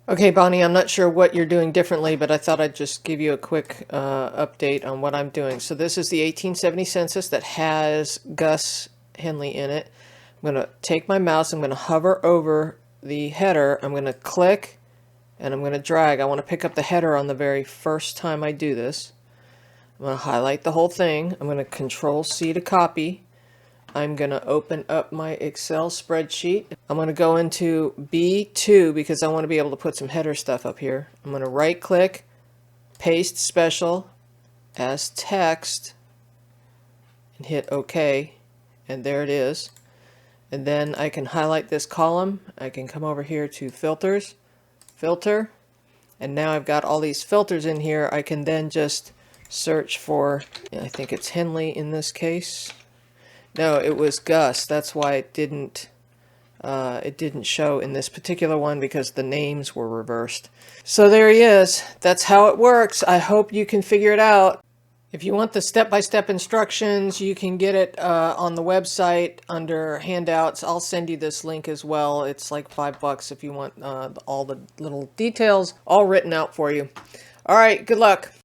Okay, Bonnie, I'm not sure what you're doing differently, but I thought I'd just give you a quick update on what I'm doing. So this is the 1870 census that has Gus Henley in it. I'm going to take my mouse, I'm going to hover over the header, I'm going to click, and I'm going to drag. I want to pick up the header on the very first time I do this. I'm going to highlight the whole thing. I'm going to Control C to copy. I'm going to open up my Excel spreadsheet. I'm going to go into B2 because I want to be able to put some header stuff up here. I'm going to right click, paste special as text, and hit OK. And there it is. And then I can highlight this column. I can come over here to filters, filter, and now I've got all these filters in here. I can then just search for, I think it's Henley in this case. No, it was Gus. That's why it didn't show in this particular one, because the names were reversed. So there he is. That's how it works. I hope you can figure it out. If you want the step-by-step instructions, you can get it on the website under handouts. I'll send you this link as well. It's like $5 if you want all the little details all written out for you. All right, good luck.